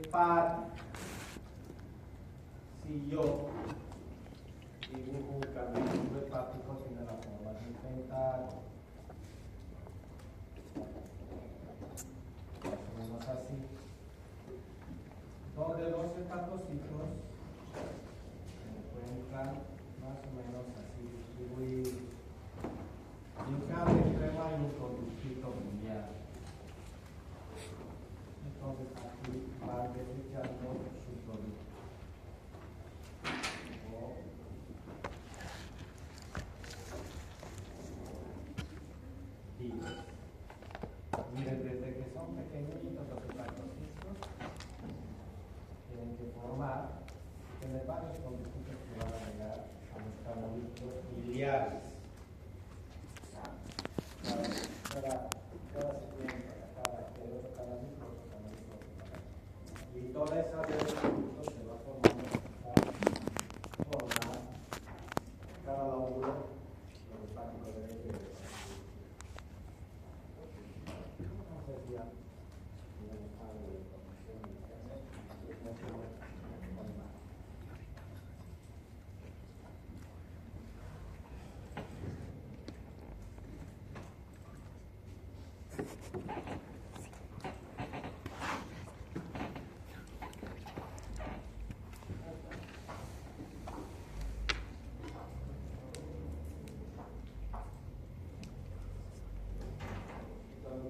hepática. Si yo dibujo un camino hepático, tiene la forma de un pentágono. Hacemos así. Donde los hepatocitos se encuentran más o menos así distribuidos. Y en cada extremo hay un conductito biliar. Entonces aquí va desechando su producto. Miren, desde que son pequeñitos los hepatocitos, tienen que formar, tener varios conductos que van a llegar a los canalitos biliares. Cada segmento, el otro canalito, otro canalito, otro canalito. Y toda esa red de conductos se va formando hasta formar cada lóbulo hepático derecho y derecho.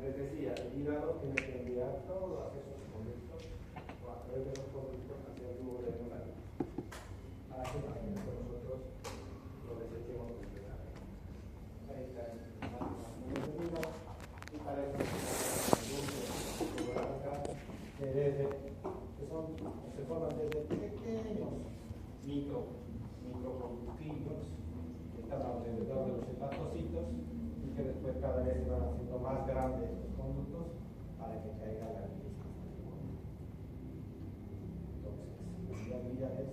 Les decía, el hígado tiene que enviar todos esos conductos o a través de los conductos hacia el tubo de neural para que nosotros lo desechemos completamente. Ahí está el hígado y para eso se forman desde pequeños microconductillos que están alrededor de los hepatocitos, que después cada vez se van haciendo más grandes los conductos para que caiga la bilis. Entonces, la vía es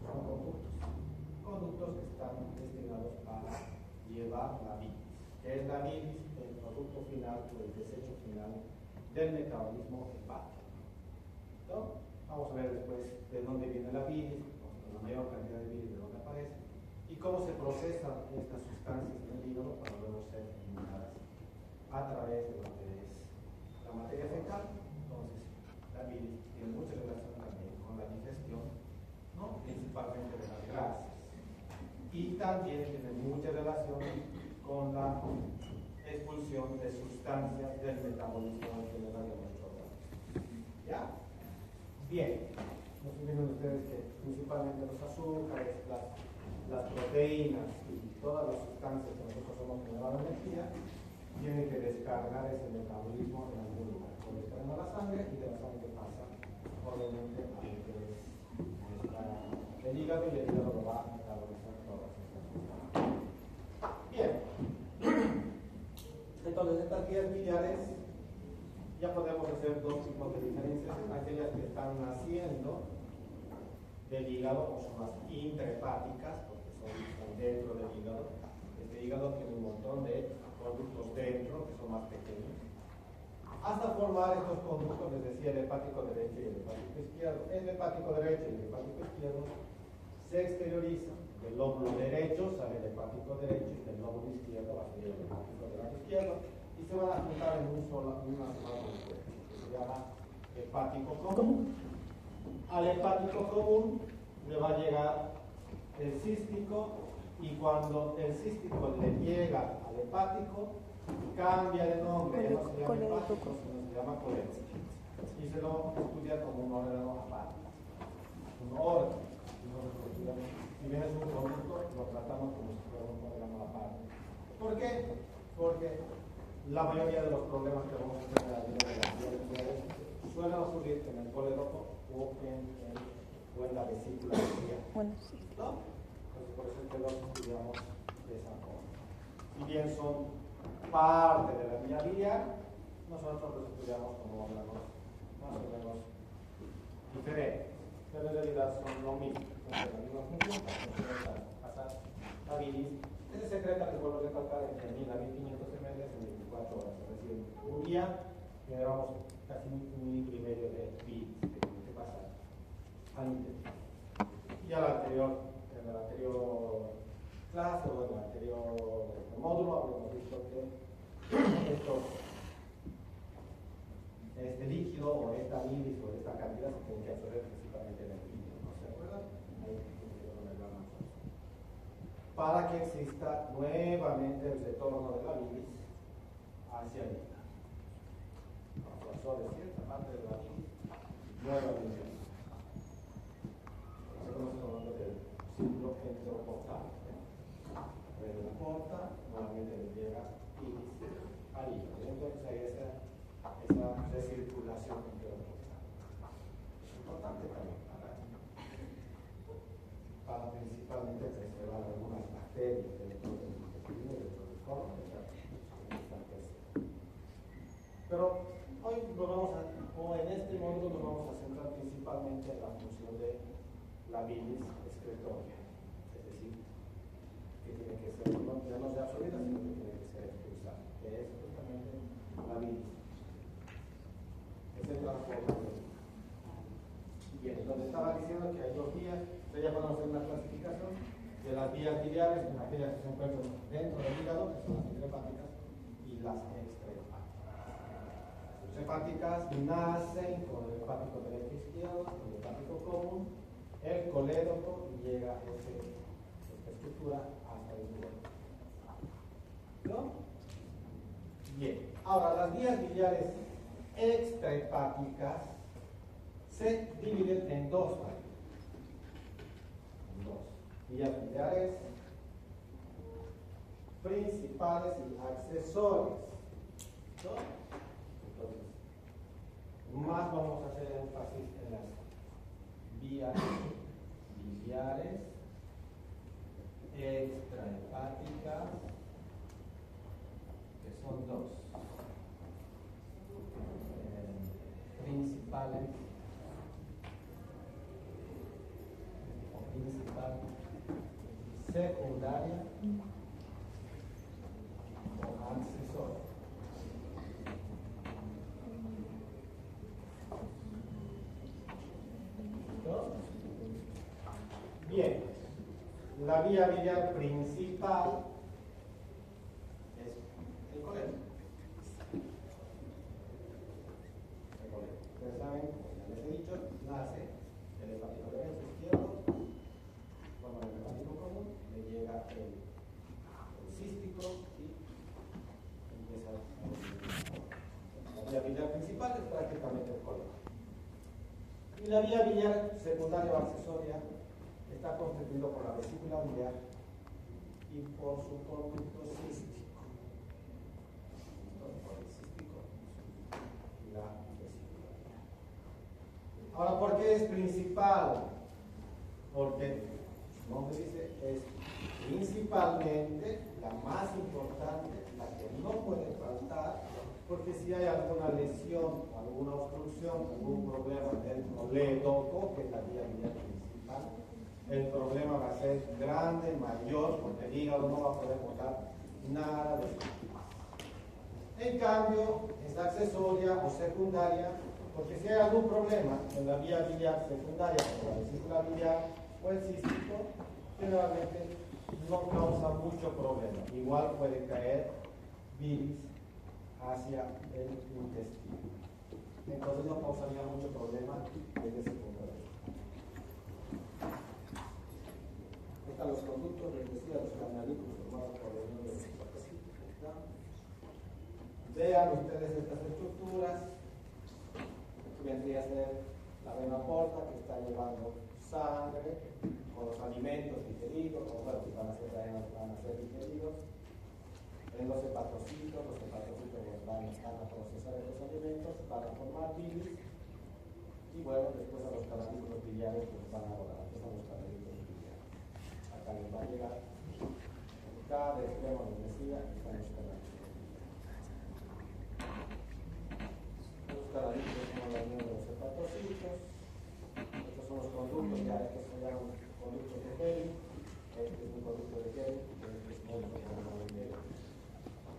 son conductos que están destinados para llevar la bilis. ¿Qué es la bilis? El producto final o el desecho final del metabolismo hepático. ¿No? Vamos a ver después de dónde viene la bilis, la mayor cantidad de bilis de dónde aparece, y cómo se procesan estas sustancias en el hígado para luego ser eliminadas a través de lo que es la materia fecal. Entonces, la bilis tiene mucha relación también con la digestión, ¿no? Principalmente de las grasas. Y también tiene mucha relación con la expulsión de sustancias del metabolismo en general de nuestro organismo. ¿Ya? Bien. No se olviden ustedes que principalmente los azúcares, las proteínas y todas las sustancias que nosotros hemos generado energía tienen que descargar ese metabolismo en algún lugar. Por estar en la sangre y de la sangre pasa obviamente a lo que es el hígado y el hígado lo va a metabolizar todas estas sustancias. Bien. Entonces estas vías biliares ya podemos hacer dos tipos de diferencias. Aquellas que están naciendo del hígado o son las intrahepáticas, porque son dentro del hígado. Este hígado tiene un montón de conductos dentro que son más pequeños, hasta formar estos conductos, les decía, el hepático derecho y el hepático izquierdo. El hepático derecho y el hepático izquierdo se exteriorizan. Del lóbulo derecho sale el hepático derecho y del lóbulo izquierdo va a salir el hepático derecho izquierdo y se van a juntar en una sola molécula que se llama hepático común. Al hepático común le va a llegar el cístico y cuando el cístico le llega al hepático cambia de nombre, ya no se llama hepático, sino se llama coléstico y se lo estudia como un órgano aparte, un órgano. Si bien es un conducto, lo tratamos como si fuera un órgano aparte. ¿Por qué? Porque la mayoría de los problemas que vamos a tener en la vida de las vías suelen ocurrir en el colédoco o en la vesícula biliar. Bueno, sí. ¿No? Entonces, por eso es que los estudiamos de esa forma. Si bien son parte de la vía biliar, nosotros los estudiamos como órganos más o menos diferentes, pero en realidad son lo mismo, son la misma función, pasar la bilis. Ese secreto que vuelvo a recalcar entre 1000 a 1500 ml en 24 horas. Es decir, un día generamos casi 1,5 litros de bilis. al intestino. Y en la anterior clase o en el anterior módulo habíamos visto que este líquido o esta bilis o esta cantidad se tiene que absorber principalmente en el líquido, ¿no se acuerdan? Ahí para que exista nuevamente el retorno de la bilis hacia el hígado. Se absorbe cierta parte de la bilis nuevamente. Se conoce como el círculo enteroportal. Pero la porta nuevamente le llega bilis al hígado. Entonces hay esa recirculación enteroportal. Es importante también para principalmente preservar algunas bacterias dentro del intestino y dentro del colon. Pero hoy en este módulo nos vamos a centrar principalmente en la función de la bilis excretoria, es decir, que tiene que ser ya no sea absorbida, sino que tiene que ser expulsada, que es justamente la bilis. Es el transformador. Bien, donde estaba diciendo que hay dos vías, ya podemos hacer una clasificación de las vías biliares, aquellas que se encuentran dentro del hígado, que son las intrahepáticas, y las extrahepáticas. Las hepáticas nacen con el hepático derecho izquierdo, el hepático común, el colédoco y llega esta estructura hasta el duodeno. ¿No? Bien, ahora las vías biliares extrahepáticas se dividen en dos partes. Vías biliares principales y accesorias. ¿No? Entonces, más vamos a hacer énfasis en las vías biliares extrahepáticas, que son dos. Principales o principal, secundaria o accesoria. ¿Listo? Bien, la vía biliar principal es el colédoco. Ustedes saben, como ya les he dicho, nace el hepático derecho izquierdo, bueno, el hepático común, le llega el cístico y empieza la vía biliar principal es prácticamente el colédoco. Y la vía biliar secundaria o accesoria está constituido por la vesícula biliar y por su conducto cístico. Por el cístico y la vesícula biliar. Ahora, ¿por qué es principal? Porque, su nombre dice, es principalmente la más importante, la que no puede faltar, porque si hay alguna lesión, alguna obstrucción, algún problema del colédoco, que es la vía biliar principal, el problema va a ser grande, mayor, porque el hígado no va a poder botar nada de eso. En cambio, es accesoria o secundaria, porque si hay algún problema en la vía biliar secundaria, como la vesícula biliar o el cístico, generalmente no causa mucho problema. Igual puede caer bilis hacia el intestino. Entonces no causaría mucho problema desde ese punto de vista. Están los conductos, les decía, los canalículos formados por la unión de los espacíficos. Vean ustedes estas estructuras. Vendría a ser la vena porta que está llevando sangre con los alimentos digeridos, o bueno, que van a ser digeridos. En los hepatocitos van a procesar esos alimentos, van a formar bilis y bueno, después a los canalículos biliares pues van a volar. Estos son los canalículos biliares. Acá les va a llegar, en cada extremo les decía, están los canalículos biliares. Los canalículos son la unión de los hepatocitos. Estos son los conductos, ya estos se llaman conductos de Henle. Este es un conducto de Henle, este es un conducto de Henle.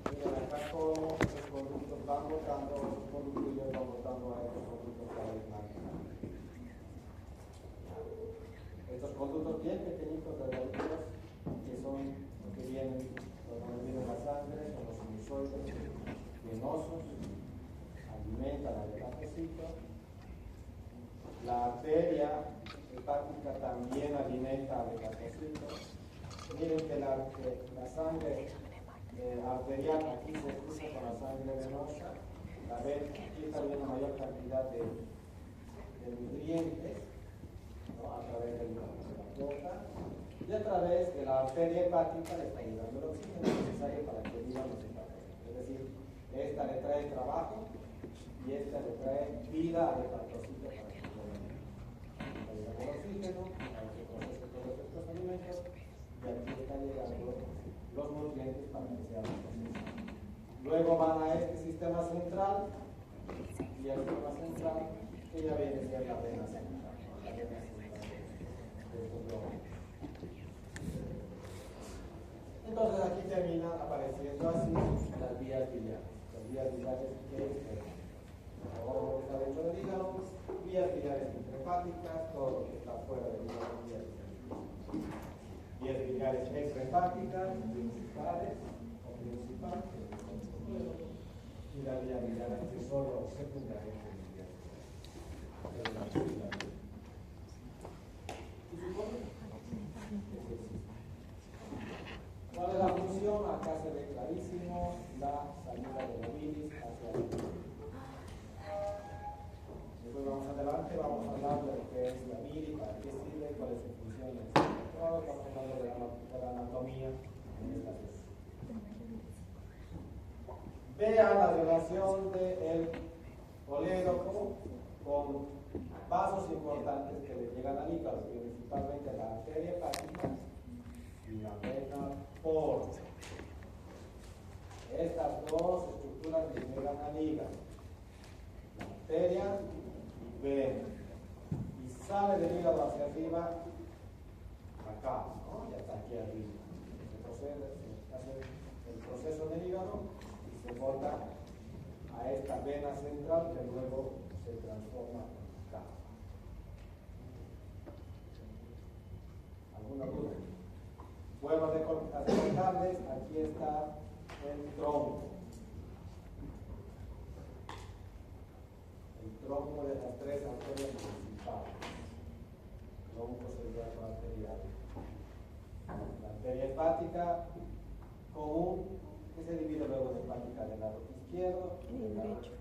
Miren acá cómo los conductos van botando, los conductos van botando a estos conductos cada vez más. hepatocito. La arteria hepática también alimenta al hepatocito. Miren que la sangre arterial aquí se cruza con la sangre venosa. La ven, aquí está habiendo una mayor cantidad de nutrientes, ¿no? A través de la boca. Y a través de la arteria hepática le está llegando el oxígeno necesario para que vivan los hepatocitos. Es decir, esta le trae trabajo y esta le trae vida al hepatocito para que pueda llegar el oxígeno, para que procese todos estos alimentos, y aquí están llegando los nutrientes para que sean procesados. Luego van a este sistema central, y el sistema central, que ya viene a ser la vena central, la vena central de estos glóbulos. Entonces aquí terminan apareciendo así las vías biliares. Las vías biliares que ahora lo que está dentro del hígado, vías biliares intrahepáticas, todo lo que está fuera del hígado, vías biliares. Vías biliares extrahepáticas, principales o principales, y la vía biliar accesoria o secundaria biliar. ¿Y supone? ¿Cuál es la función? Acá se ve clarísimo la salida de la bilis hacia el hígado. Después vamos adelante, vamos a hablar de lo que es la bilis, para qué sirve, cuál es su función. Vamos a hablar de la anatomía en esta sesión. Vea la relación del colédoco con vasos importantes que le llegan al hígado, principalmente la arteria hepática y la vena porta. Estas dos estructuras le llegan al hígado, la arteria y vena, y sale del hígado hacia arriba, acá, ¿no? Ya está aquí arriba. Se hace el proceso del hígado y se bota a esta vena central que luego se transforma acá. ¿Alguna duda? Vuelvo a recordarles, aquí está el tronco. El tronco de las tres arterias principales. Tronco cerebral arterial. La arteria hepática común, que se divide luego de hepática del lado izquierdo y del lado derecho.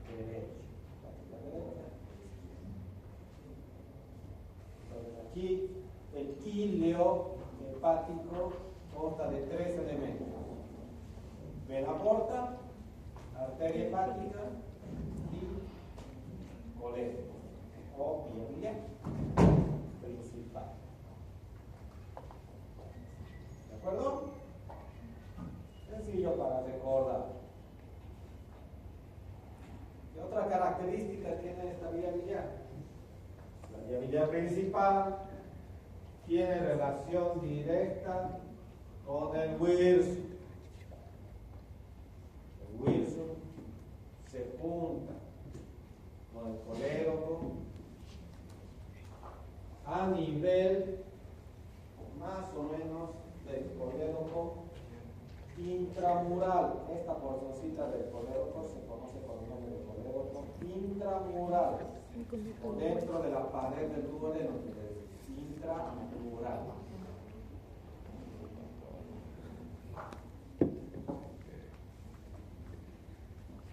Entonces aquí el híleo hepático consta de tres elementos: vena porta, arteria hepática y colédoco o vía biliar principal. ¿De acuerdo? Sencillo para recordar. ¿Qué otra característica tiene esta vía biliar? La vía biliar principal tiene relación directa con el Wilson. El Wilson se junta con el colédoco a nivel más o menos del colédoco intramural. Esta porcioncita del colédoco se conoce por el nombre de colédoco intramural, o dentro de la pared del duodeno, intramural.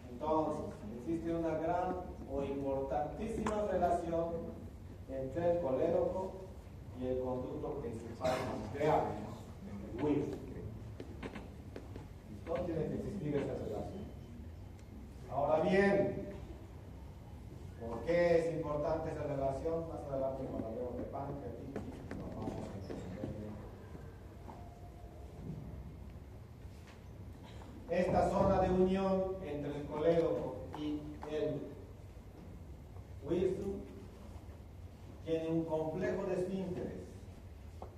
Entonces, existe una gran o importantísima relación entre el colédoco y el conducto principal pancreático, el Wilson. No tiene que existir esa relación. Ahora bien, ¿por qué es importante esa relación? Más adelante cuando hablemos de páncreas, lo vamos a entender. Esta zona de unión entre el colédoco y el Wilson tiene un complejo de esfínteres.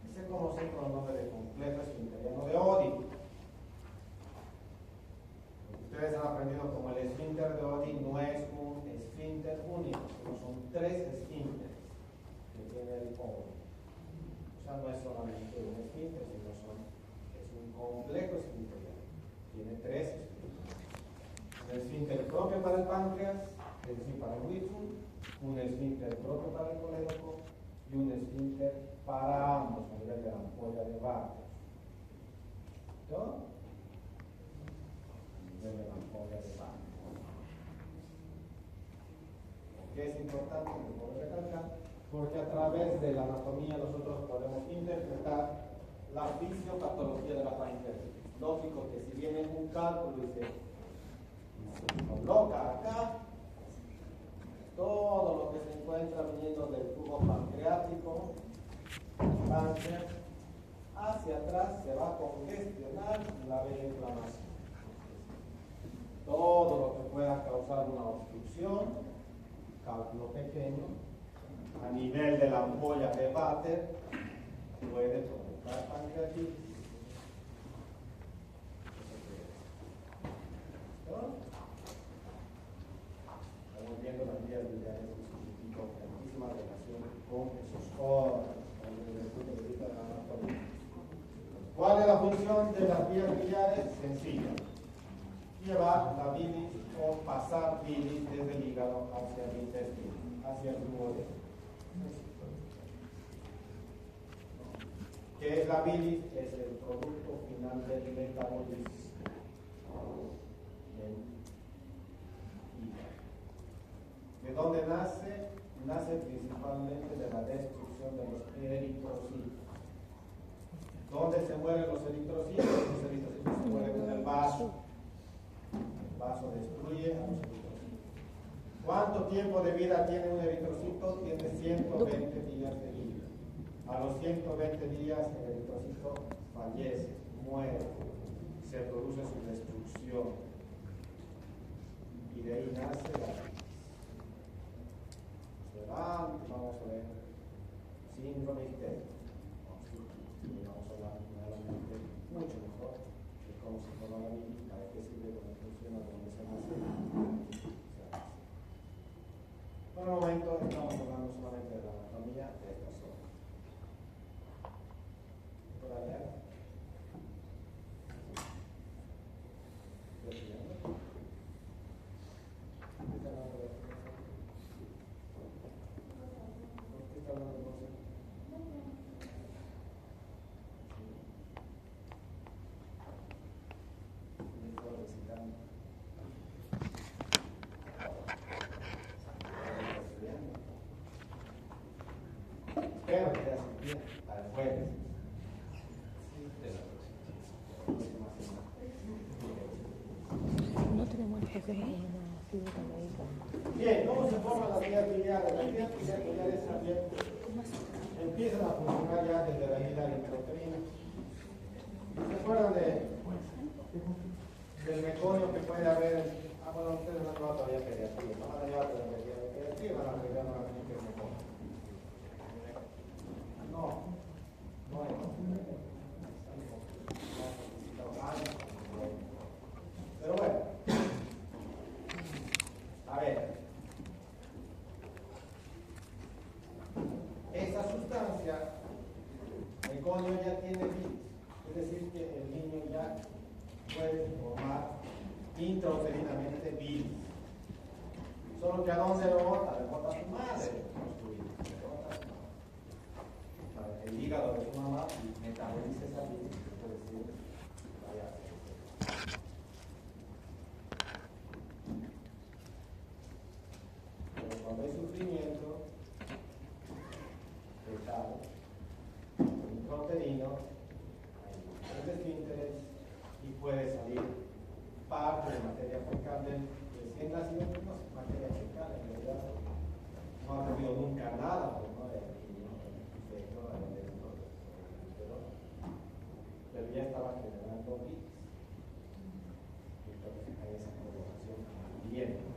Ese se conoce con el nombre de complejo esfinteriano de Oddi. Ustedes han aprendido como el esfínter de Oddi no es un esfínter único, sino son tres esfínteres que tiene el Oddi. O sea, no es solamente un esfínter, sino es un complejo esfinteriano. Tiene tres esfínteres. Un esfínter propio para el páncreas, es decir, para el Whitsun, un esfínter protoparencolédoco y un esfínter para ambos a nivel de la ampolla de Vater. ¿No? A nivel de la ampolla de Vater. ¿Por qué es importante? Lo puedo recalcar, porque a través de la anatomía nosotros podemos interpretar la fisiopatología de la faringitis. Lógico que si viene un cálculo y se coloca acá, todo lo que se encuentra viniendo del tubo pancreático, páncreas, hacia atrás se va a congestionar la vena inflamación. Todo lo que pueda causar una obstrucción, cálculo pequeño, a nivel de la ampolla de Vater, puede provocar pancreatitis. Estamos viendo las vías biliares con altísima relación con esos órganos. ¿Cuál es la función de las vías biliares? Sencilla. Llevar la bilis o pasar bilis desde el hígado hacia el intestino, hacia el duodeno. ¿Qué es la bilis? Es el producto final del metabolismo. ¿De dónde nace? Nace principalmente de la destrucción de los eritrocitos. ¿Dónde se mueren los eritrocitos? Los eritrocitos se mueren en el vaso. El vaso destruye a los eritrocitos. ¿Cuánto tiempo de vida tiene un eritrocito? Tiene 120 días de vida. A los 120 días el eritrocito fallece, muere, se produce su destrucción. Y de ahí nace la bilis. Vamos a ver síndrome histérico. Y vamos a hablar nuevamente mucho mejor de cómo se forma la bilis, para qué sirve, cómo funciona, dónde se hace. Por el momento estamos hablando solamente de la anatomía de esta zona. ¿Puedo leer? ¿Estoy estudiando? ¿Qué está hablando de esto? ¿Qué está hablando de esto? Espero que te hagas bien para el jueves. No tenemos el jefe de una figura médica. Bien, ¿cómo se forman las vías biliares? Las vías biliares también empiezan a funcionar ya desde la isla intrauterina. ¿Se acuerdan del meconio que puede haber? Bueno, ustedes no van todavía a pediatría, no van a llevar todavía a pediatría, van a pedir nuevamente el meconio. No es. Pero bueno, a ver, esa sustancia, el coño ya tiene bilis, es decir, que el niño ya puede formar intrauterinamente bilis. Solo que ¿a dónde lo bota? Le bota a su madre. El hígado de su mamá metaboliza esa bilis, es decir, vaya. Pero cuando hay sufrimiento fetal, intrauterino, hay esfínteres y puede salir parte de materia fecal del recién nacido, no es materia fecal, en realidad no ha habido nunca nada, pues, ¿no? Pero ya estaba generando bilis. Entonces hay esa coloración amarillenta.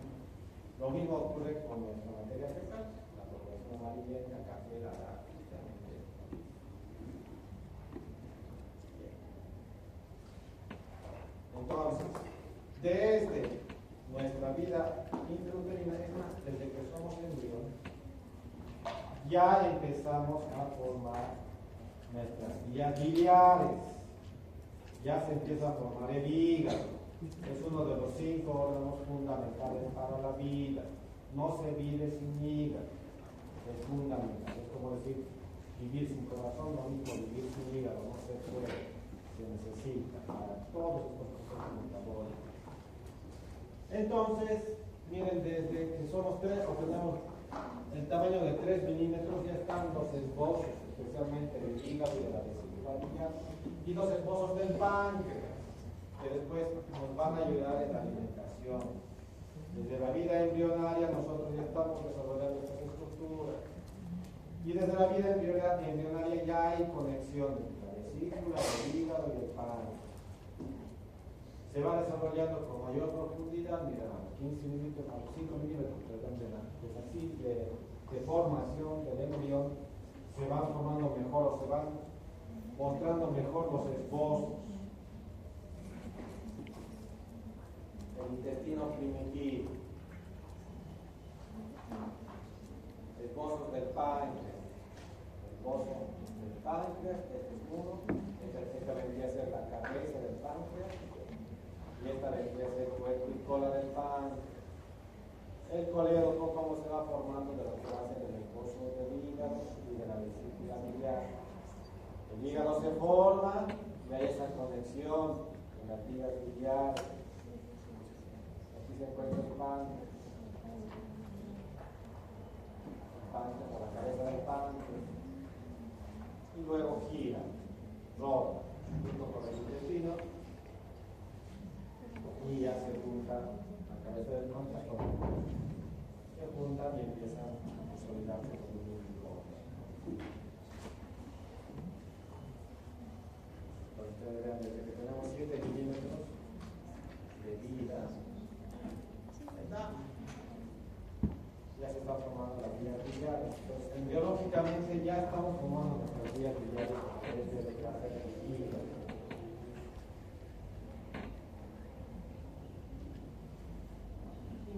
Lo mismo ocurre con nuestra materia fecal, la coloración amarillenta, café, la da justamente. Entonces, desde nuestra vida intrauterina, es más, desde que somos embriones, ya empezamos a formar nuestras vías biliares. Ya se empieza a formar el hígado. Es uno de los 5 órganos fundamentales para la vida. no se vive sin hígado, es fundamental. Es como decir, vivir sin corazón, lo mismo vivir sin hígado, no se puede, se necesita para todos estos procesos metabólicos. Entonces, miren, desde que somos 3 o tenemos el tamaño de 3 milímetros, ya están los esbozos, especialmente del hígado y de la vesícula biliar, y los esbozos del páncreas, que después nos van a ayudar en la alimentación. Desde la vida embrionaria nosotros ya estamos desarrollando estas estructuras. Y desde la vida embrionaria ya hay conexión entre la vesícula, el hígado y el páncreas. Se va desarrollando con mayor profundidad, mira, a 15 milímetros, a 5 milímetros, perdón, de formación del embrión, se van formando mejor o se van mostrando mejor los esbozos. El intestino primitivo, esbozos del páncreas, este es uno, esta vendría a ser la cabeza del páncreas, y esta vendría a ser cuerpo y cola del páncreas. El colédoco, cómo se va formando de lo que va a ser el esbozo del hígado y de la vesícula biliar. El hígado se forma y hay esa conexión con las vías biliares. Aquí se encuentra el páncreas. El páncreas a la cabeza del páncreas. Y luego gira, roda, junto con el intestino. Y ya se junta la cabeza del páncreas, se juntan y empiezan a consolidarse con un único órgano. Entonces ustedes vean, desde que tenemos 7 milímetros de vida, ya se está formando las vías biliares. Entonces, embriológicamente ya estamos formando nuestras vías biliares desde la clase de hígado.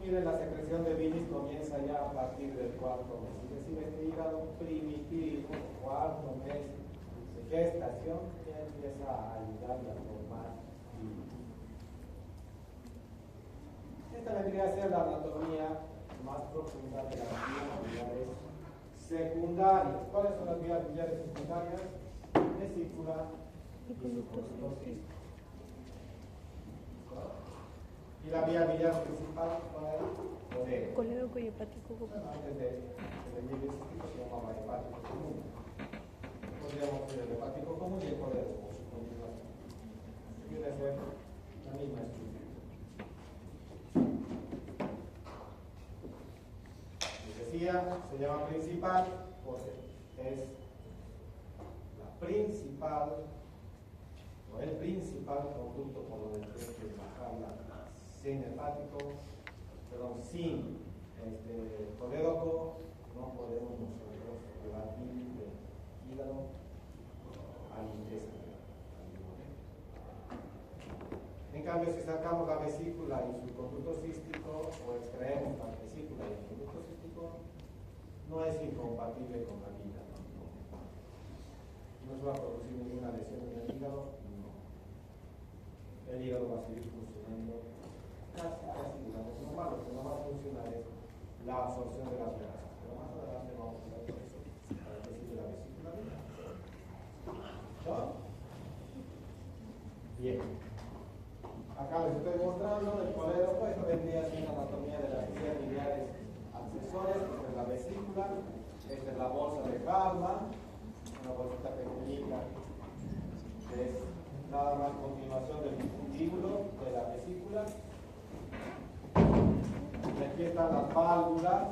Miren, la secreción de bilis comienza ya a partir del 4º mes. Es decir, este hígado primitivo, 4º mes de gestación, ya empieza a ayudarle a formar bilis. Esta vendría a ser la anatomía más profunda de las vías biliares secundarias. ¿Cuáles son las vías biliares secundarias? Vesícula y conducto cístico. ¿Y la vía biliar principal cuál es? Colédoco y hepático común. Antes del hígado cístico se llamaba hepático común. Podríamos decir el hepático común y el colédoco por su continuación. Viene a ser la misma estructura. Les decía, se llama principal porque es la principal o el principal conducto por donde tiene que bajar la sin hepático, perdón, sin colédoco, no podemos nosotros llevar bilis del hígado al intestino. En cambio, si sacamos la vesícula y su conducto cístico, o extraemos la vesícula y el conducto cístico, no es incompatible con la vida. No se va a producir ninguna lesión en el hígado, no. El hígado va a seguir funcionando casi digamos normal. Lo que no va a funcionar es la absorción de las grasas, pero más adelante vamos a ver eso para que sirve la vesícula biliar. ¿No? Bien, acá les estoy mostrando el colédoco. Esto vendría a ser la anatomía de las vías biliares accesorias. Esta es la vesícula, esta es la bolsa de Kalman, una bolsita pequeñita que es nada más continuación del fundíbulo de la vesícula. Y aquí están las válvulas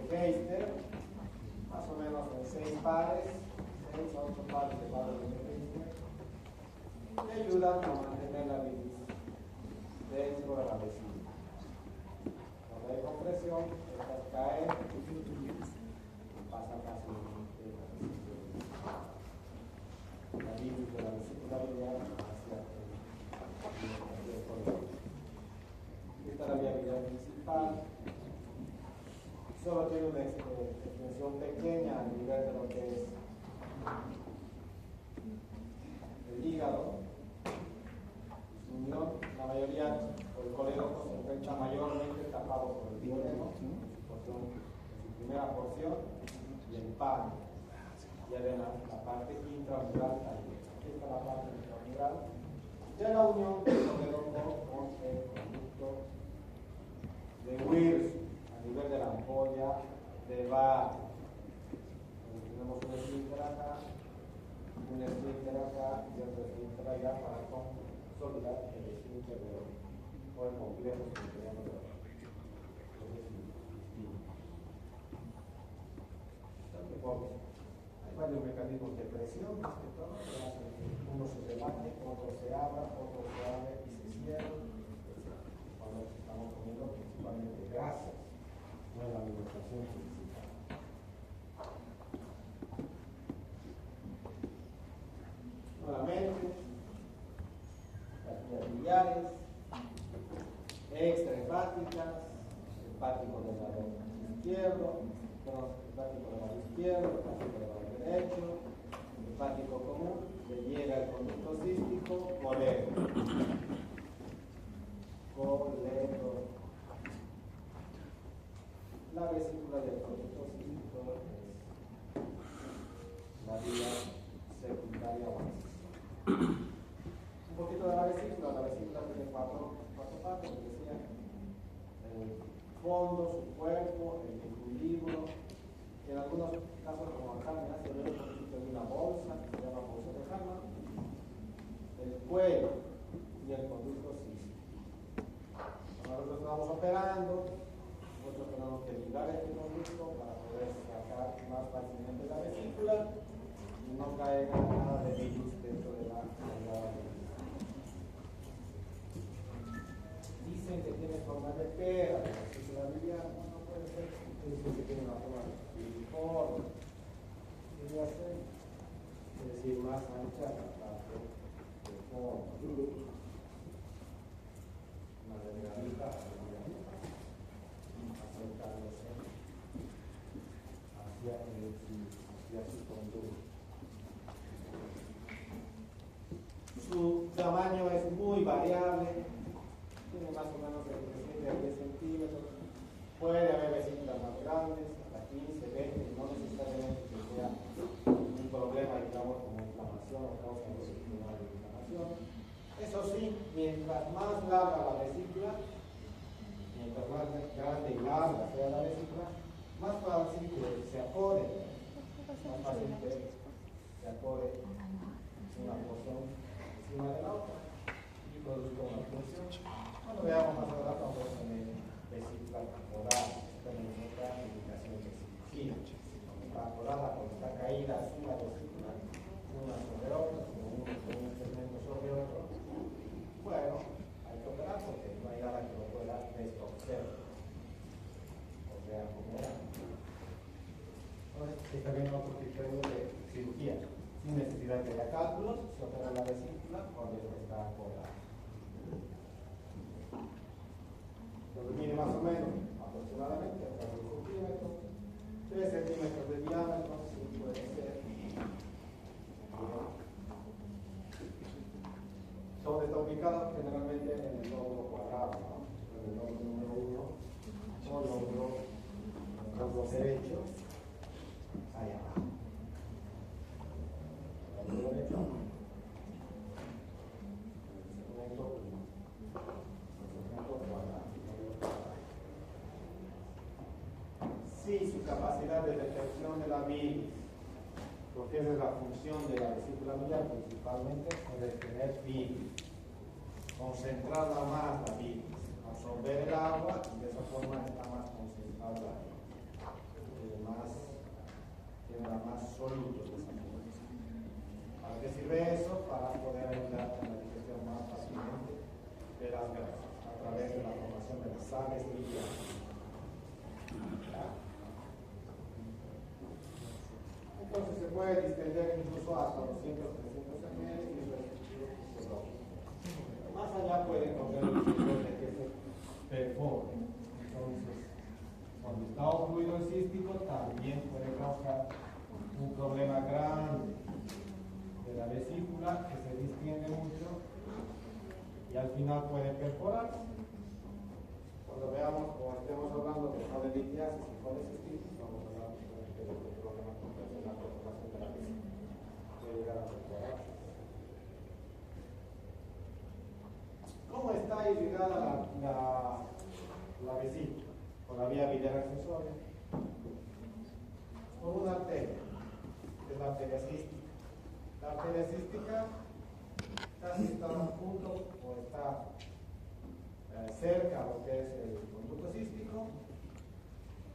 de Heister, más o menos en 6 pares, 6 a 8 pares de válvulas de Heister, que ayudan a mantener la bilis dentro de la vesícula. Cuando hay compresión, estas caen y pasan fácilmente la bilis de la vesícula biliar hacia el colédoco. Esta es la vía biliar principal. Solo tiene una extensión pequeña a nivel de lo que es el hígado. Su unión, la mayoría, o el colédoco se encuentra mayormente tapado por el duodeno. porción, en su primera porción, y el pan. Y además la parte intramural también. Aquí está la parte intramural de la unión del coledoco con el conducto de Wilson a nivel de la ampolla de Barr. Tenemos un esfínter acá y otro esfínter allá para consolidar el esfínter o el complejo esfinteriano de los intestinos. Hay varios mecanismos de presión, más que todo, uno se relate, otro se abra, otro se abre y se cierra. Cuando estamos comiendo principalmente grasas, no en la alimentación principal. Nuevamente, las vías biliares, extrahepáticas, hepático del lado izquierdo, hepático del lado izquierdo, hepático del lado derecho, hepático común, que llega al conducto cístico, coledo. La vesícula del conducto cístico es la vía secundaria o ancestral. Un poquito de la vesícula tiene cuatro partes, como decía, el fondo, su cuerpo, el equilibrio, en algunos casos como acá, se ve un poquito de una bolsa, que se llama bolsa de Harman, el cuello y el conducto cístico. Nosotros estamos operando, nosotros tenemos que ligar este conducto para poder sacar más fácilmente la vesícula y no caiga nada de virus dentro de la cavidad. Dicen que tiene forma de pera, la vesícula biliar, no puede ser, dicen que tiene una forma de filiforme, debería ser, es decir, más ancha la parte de forma. Una delgadita, acercándose hacia su conducto. Su tamaño es muy variable, tiene más o menos de 7 a 10 centímetros. Puede haber vesículas más grandes, hasta 15, 20, no necesariamente que sea un problema, digamos, como inflamación o causa de inflamación. Eso sí, mientras más larga la vesícula, mientras más grande y larga sea la vesícula, más fácil que se acode, más fácil que se acode una porción encima de la otra y produzca una función. Cuando veamos más adelante, vamos a tener vesícula temporal, tenemos otra indicación de cirugía. Está acordada cuando está caída así la vesícula, una sobre otra, un segmento sobre otro. Bueno, hay que operar porque no hay nada que lo pueda destorcer. O sea, como era. Entonces, está bien otro criterio de cirugía. Sin necesidad de haya cálculos, se opera la vesícula cuando está acordada. Entonces, mide más o menos, aproximadamente, hasta 10 centímetros, 3 centímetros de diámetro, sí puede ser. ¿Dónde está ubicado? Generalmente en el lóbulo cuadrado, ¿no? En el lóbulo número 1 o lóbulo derecho, ahí abajo. Lóbulo derecho, el segmento cuadrado. Sí, su capacidad de detección de la bilis, porque esa es la función de la vesícula biliar, principalmente es detener bilis, concentrarla más la bilis, absorber el agua y de esa forma está más concentrada, tiene más sólidos de esa forma. ¿Para qué sirve eso? Para poder ayudar a la digestión más fácilmente de las grasas, a través de la formación de las sales biliares. Entonces se puede distender incluso hasta 200, 300 ml y el respectivo fisiológico. Más allá puede correr el riesgo de que se perfore. Entonces, cuando está ocluido el cístico, también puede causar un problema grande de la vesícula que se distiende mucho y al final puede perforarse. Cuando veamos o estemos hablando de colelitiasis y colecistitis, vamos a hablar de problemas complejos en la conformación de la vesícula. Puede llegar a mejorar. ¿Cómo está irrigada la vesícula? Por la vía biliar accesoria. Por una arteria, que es la arteria cística. La arteria cística casi está junto o está cerca a lo que es el conducto cístico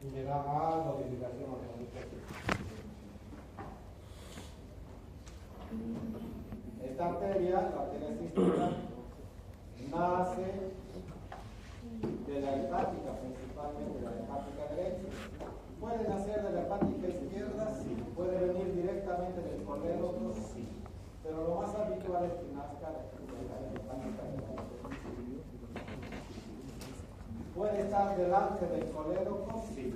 y le da algo de irrigación al conducto cístico. Esta arteria, la arteria cística, nace de la hepática, principalmente de la hepática derecha. ¿Puede nacer de la hepática izquierda? Sí. ¿Puede venir directamente del colédoco? Sí. Pero lo más habitual es que nazca de la hepática derecha. ¿Puede estar delante del colédoco? Sí.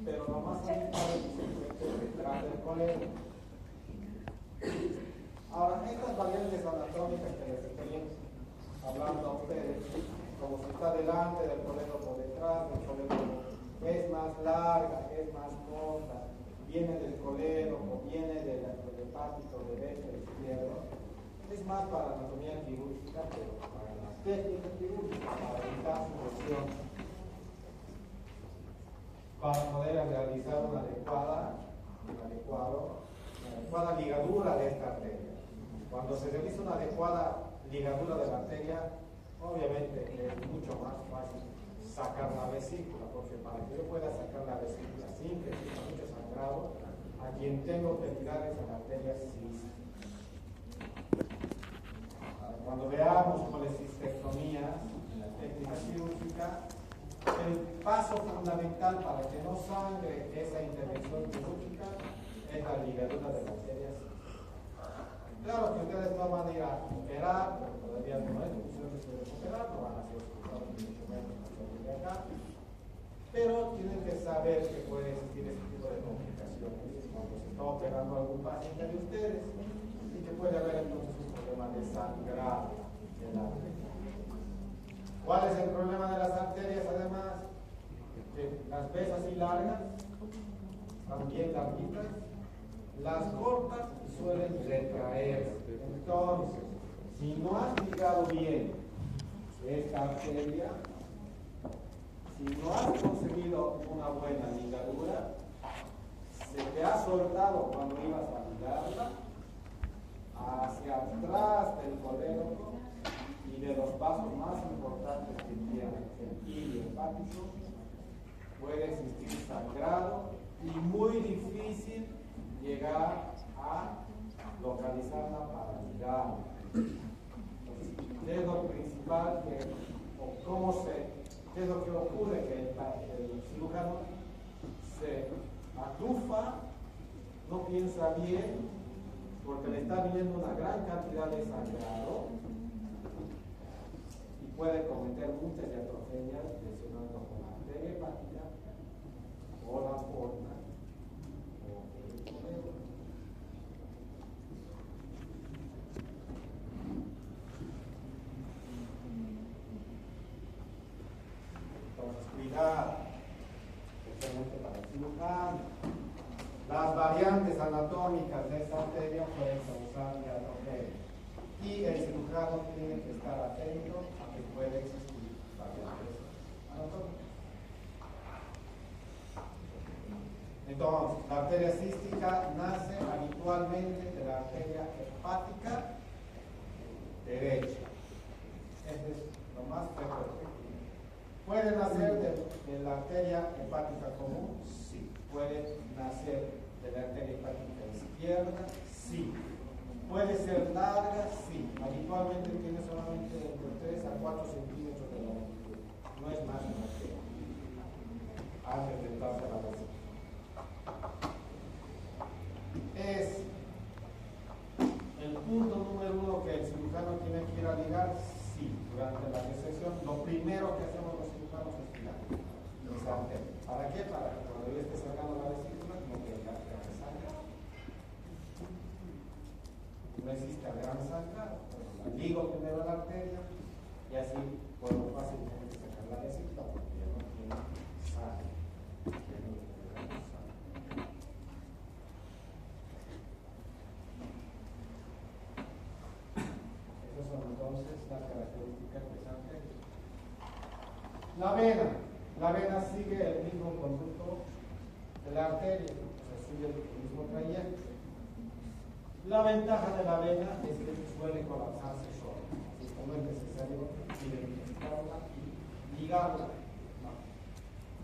Pero lo más habitual es que se encuentre detrás del colédoco. Ahora, estas variantes anatómicas que les estoy hablando a ustedes, como si está delante del colédoco, detrás del colédoco, es más larga, es más corta, viene del colédoco, viene del hepático derecho e izquierdo, es más para anatomía quirúrgica, pero para las técnicas quirúrgicas, para evitar su lesión, para poder realizar una adecuada ligadura de esta arteria. Cuando se realiza una adecuada ligadura de la arteria, obviamente es mucho más fácil sacar la vesícula, porque para que yo pueda sacar la vesícula sin que exista mucho sangrado, a quien tengo que tirar es a la arteria cística. Cuando veamos colecistectomías en la técnica quirúrgica, el paso fundamental para que no sangre esa intervención quirúrgica es la ligadura de la arteria cística. Claro que ustedes no van a ir a operar, porque todavía no es función de operar, no van a ser escuchados mucho menos de acá, pero tienen que saber que puede existir este tipo de complicaciones cuando se está operando algún paciente de ustedes y que puede haber entonces un problema de sangrado de la arteria. ¿Cuál es el problema de las arterias además? Que las ves así largas, también larguitas, las cortas suelen retraerse. Entonces, si no has ligado bien esta arteria, si no has conseguido una buena ligadura, se te ha soltado cuando ibas a ligarla hacia atrás del colédoco y de los vasos más importantes que tiene el ilio hepático, puede existir sangrado y muy difícil llegar a localizarla para ligarla. ¿Qué es lo principal qué es lo que ocurre? Que el cirujano se atufa, no piensa bien, porque le está viniendo una gran cantidad de sangrado y puede cometer muchas iatrogenias lesionando con la arteria hepática o la porta o el colédoco. Entonces, cuidado, especialmente para el cirujano. Las variantes anatómicas de esta arteria pueden causar iatrogenia y el cirujano tiene que estar atento a que puede existir variantes anatómicas. Entonces, la arteria cística nace habitualmente de la arteria hepática derecha. Este es lo más frecuente. ¿Puede nacer de la arteria hepática común? Sí. ¿Puede nacer de la arteria hepática izquierda? Sí. ¿Puede ser larga? Sí. Habitualmente tiene solamente entre 3 a 4 centímetros de longitud. No es más una arteria. Antes de entrarse a la vesícula. Es el punto número 1 que el cirujano tiene que ir a ligar. Sí, durante la resección, lo primero que hacemos los cirujanos es ligar esa arteria. ¿Para qué? Para que cuando yo esté sacando la vesícula no tenga gran sangrado. No existe gran sangrado. La ligo primero la arteria y así puedo fácilmente sacar la vesícula porque ya no La vena sigue el mismo conducto de la arteria, o sea, sigue el mismo trayecto. La ventaja de la vena es que suele colapsarse sola, así que no es necesario identificarla y ligarla. No.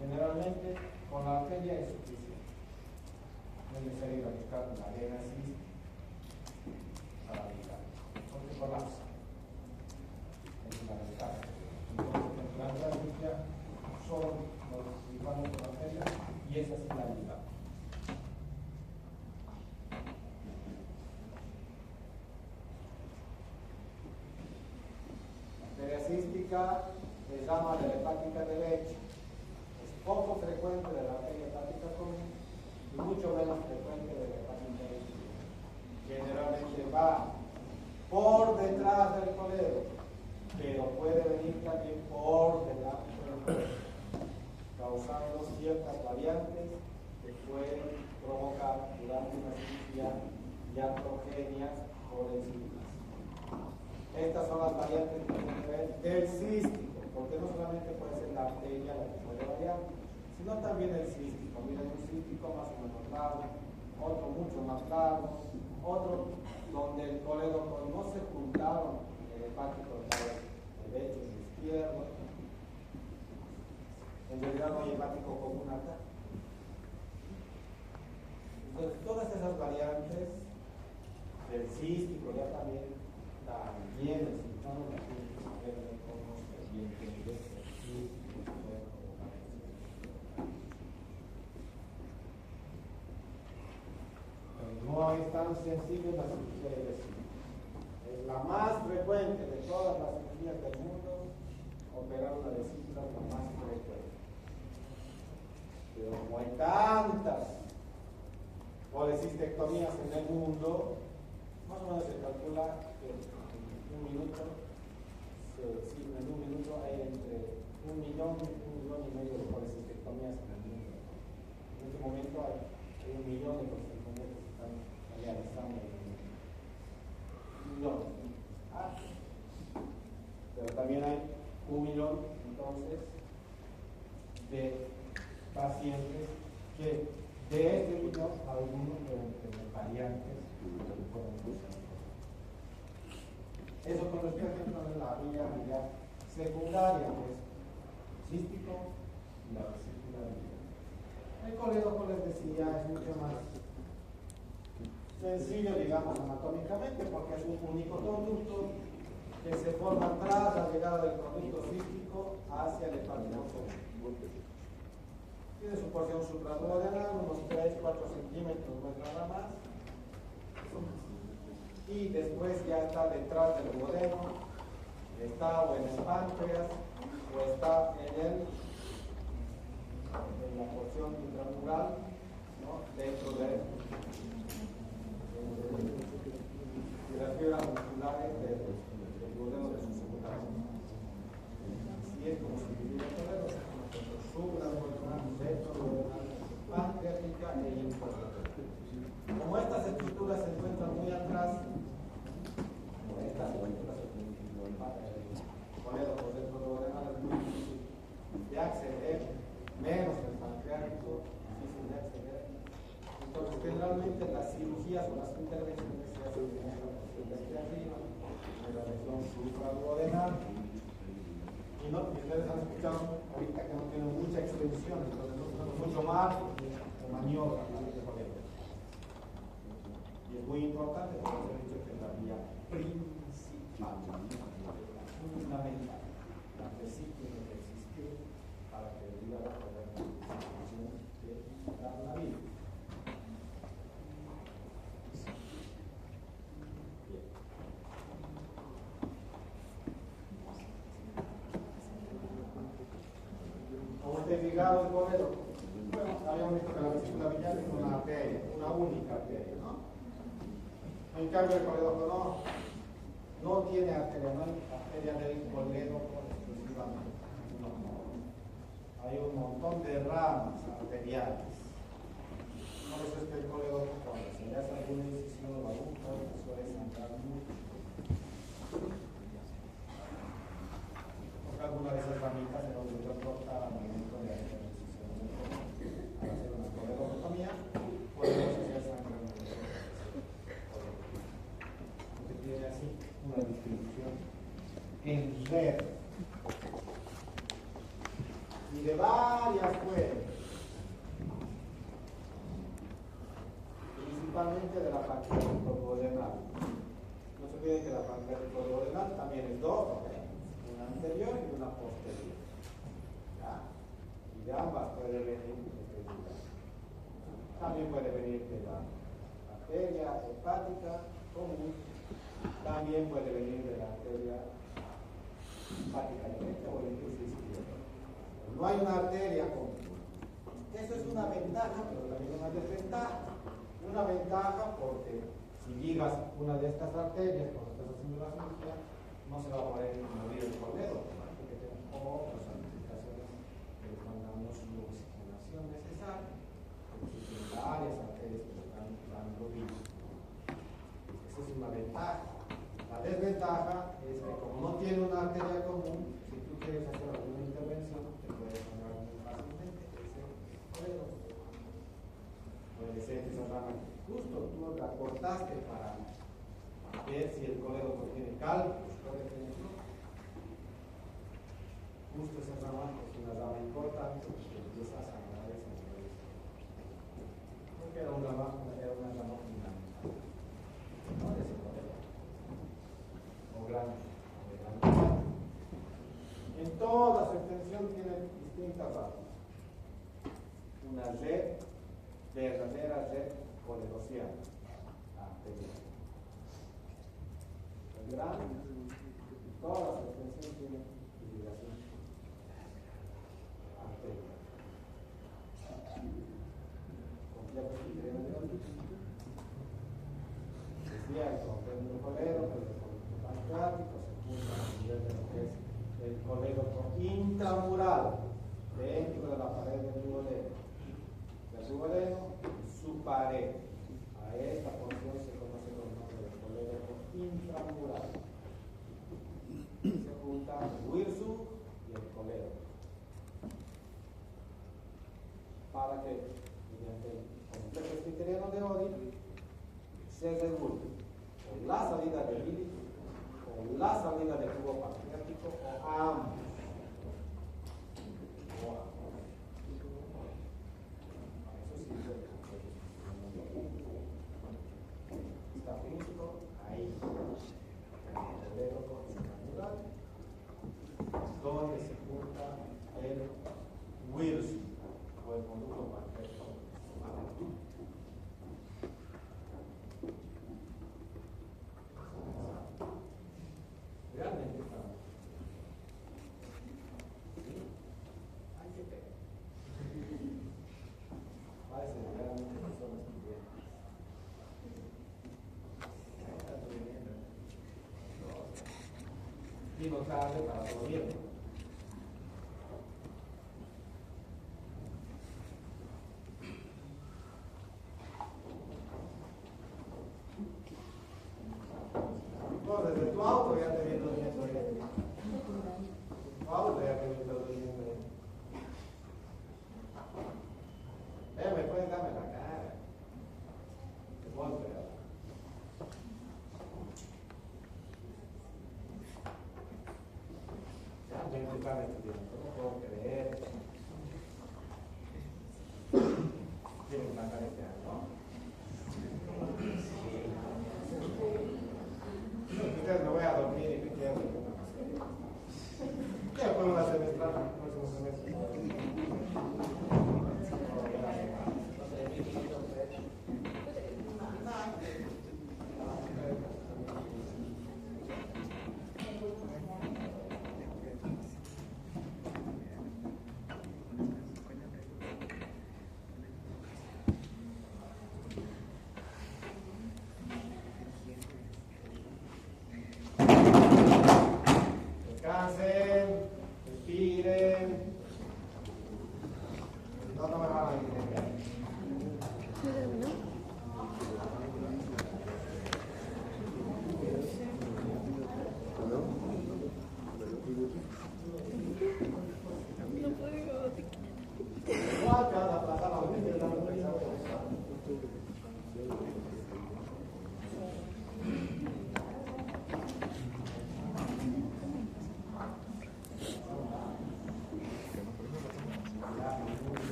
Generalmente con la arteria es suficiente. No es necesario ir a buscar la vena sísmica para ligar, porque colapsa. Es una ventaja. Entonces, en la arteria solo nos ligamos con la arteria y esa es la liga. Cística se llama de la hepática de leche. Es poco frecuente de la arteria hepática común y mucho menos frecuente de la hepática de leche. Generalmente va por detrás del coledo, pero puede venir también por delante del coledo, causando ciertas variantes que pueden provocar durante una cirugía iatrogenias colecísticas. Estas son las variantes que tienen que ver del cístico, porque no solamente puede ser la arteria la que puede variar, sino también el cístico. Miren, un cístico más o menos largo, otro mucho más largo, otro donde el coledo no se juntaron el hepático derecho y izquierdo. En realidad no hay hepático común acá. Entonces, todas esas variantes del cístico ya también el cirujano la tiene que saber de cómo se bien que el cístico puede provocar eso. Pero no es tan sencillo la cirugía de vesícula. Es la más frecuente de todas las cirugías del mundo. Operar una vesícula es la más frecuente. Pero como hay tantas policistectomías en el mundo, más o menos se calcula que en un minuto hay entre 1 millón y medio de policistectomías en el mundo. En este momento hay 1 millón de policistectomías que se están realizando en el mundo. Millones. Pero también hay 1 millón entonces de pacientes que de este millón algunos pueden tener variantes que pueden usar. Eso con respecto a la vía biliar secundaria, que es cístico y la vesícula biliar. El coledo, como les decía, es mucho más sencillo, digamos, anatómicamente, porque es un único conducto que se forma tras la llegada del conducto cístico hacia el hepático común. Tiene su porción supraduodenal, unos 3-4 centímetros, no es nada más. Y después ya está detrás del duodeno, está o en el páncreas, o está en la porción intramural, ¿no? Dentro de las fibras musculares del duodeno de su secundario. Así es como se divide el coledo, supraduodenal, retroduodenal, pancreática e intraduodenal. Como estas estructuras se encuentran muy atrás, coledo por dentro de ordenal es muy difícil de acceder, menos el pancreático, difícil de acceder. Entonces, generalmente las cirugías o las intervenciones se hacen en la porción de aquí arriba, en la región supraduodenal. Y ustedes han escuchado ahorita que no tienen mucha extensión, entonces no tenemos mucho margen o maniobra de coledo. Y es muy importante, como les he dicho, que es la vía principal, fundamental, la que sí tiene que existir para que el hígado pueda tener la función de dar la vida. Bien. ¿Cómo está ligado el coledo? Bueno, habíamos visto que la vesícula biliar es una arteria, una única arteria, ¿no? En cambio, el coledo no tiene arteria, no hay arteria del coledo exclusivamente. No. Hay un montón de ramas arteriales. Por eso es que el coledo, cuando se le hace alguna incisión o algún corte, suele sangrar mucho. Porque alguna de esas ramitas se nos encuentran principalmente de la pancreático duodenal. No se olviden que la pancreático duodenal también es dos, ¿ok? Una anterior y una posterior. ¿Ya? Y de ambas puede venir debilidad. También puede venir de la arteria hepática común, también puede venir de la arteria hepática derecha o incluso izquierda. No hay una arteria común. Eso es una ventaja, pero también una desventaja. Una ventaja porque si ligas una de estas arterias cuando estás haciendo la cirugía, no se va a morir el coledo, porque tenemos otras amplificaciones que les mandamos la oxigenación necesaria, porque tienen varias arterias que le están dando vida. Esa es una ventaja. La desventaja es que como no tiene una arteria común, si tú quieres hacer alguna intervención, te puedes sangrar muy fácilmente ese coledo. Puede ser que esa rama justo tú la cortaste para ver si el coledo contiene cálculos, por ejemplo. Justo esa rama es una rama importante que empieza a sangrar ese coledo. Porque era una rama fundamental. No de ese coledo. O grande. En toda su extensión tiene distintas ramas. Una red, verdadera red coledociana, arterial. El gran, toda su extensión tiene irrigación arterial. Complejo sistema de orden. Decía el complejo coledo, el complejo pancreático, se junta a nivel de lo que es el colédoco intramural, dentro de la pared del duodeno. Del duodeno, su pared. A esta porción se conoce con el nombre de colédoco intramural. Se juntan el Wirsung y el colédoco. Para que, mediante el complejo esfiteriano de Oddi, se regule o la salida del líquido o la salida del tubo pancreático o ambos. Está físico ahí, el colédoco intramural, donde se junta el Wirsung o el conducto pancreático. Realmente está. ¿Sí? Hay que ver. Parece realmente personas que vienen. Vino tarde para dormir. No, desde tu auto ya te viene durmiendo. Tu auto ya te viene durmiendo. Me pueden darme la cara. Te golpe. Realmente están estudiando, no puedo creer. Tienen una cara este año. Ustedes me voy a dormir y me quedo con una materia. ¿Qué fue una semestral? El próximo semestre.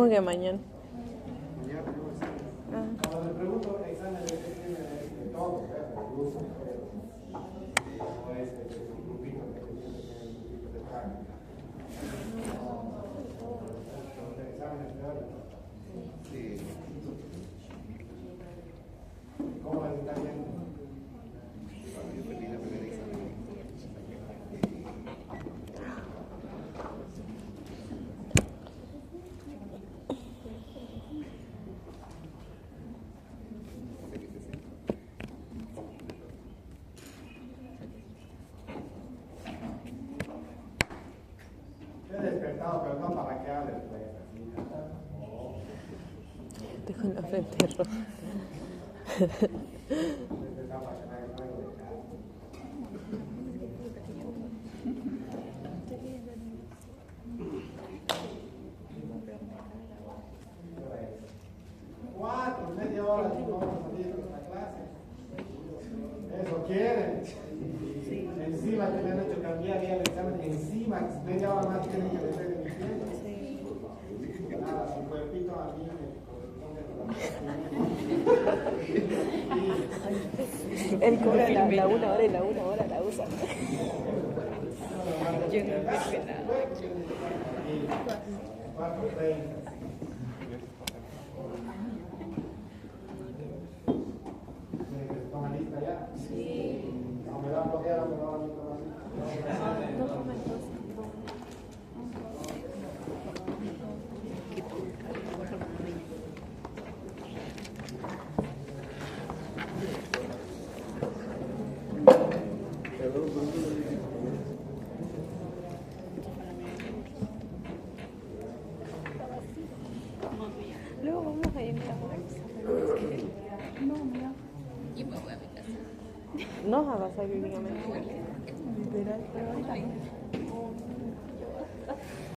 ¿Cómo que mañana? Mañana tenemos examen. Cuando me pregunto, exámenes de qué tiene de todo, ¿verdad? De uso, o es grupito que tiene grupito de práctica. Exámenes teóricos. Sí. ¿Cómo les está yendo? Yo perdí la primera examen. He despertado, pero no para que hable, pues. Estoy con la frente roja. Despertado para que me haga algo de cara. Cuatro, media hora, si no vamos a salir de esta clase. Eso quieren. Encima que me han hecho cambiar ya el examen, encima, media hora más tienen que meter en mi tiempo. Nada, su cuerpito a mí me Él cobra la 1 hora y la 1 hora la usa. Yo no me esperaba. 4:30. ¿Toma lista ya? Sí. No me da bloqueada, me da la lista. No comen cosas. Luego vamos a ir a No, mira. Yo me voy a mi casa. No, vas a vivir a México. Literal, pero ahorita no.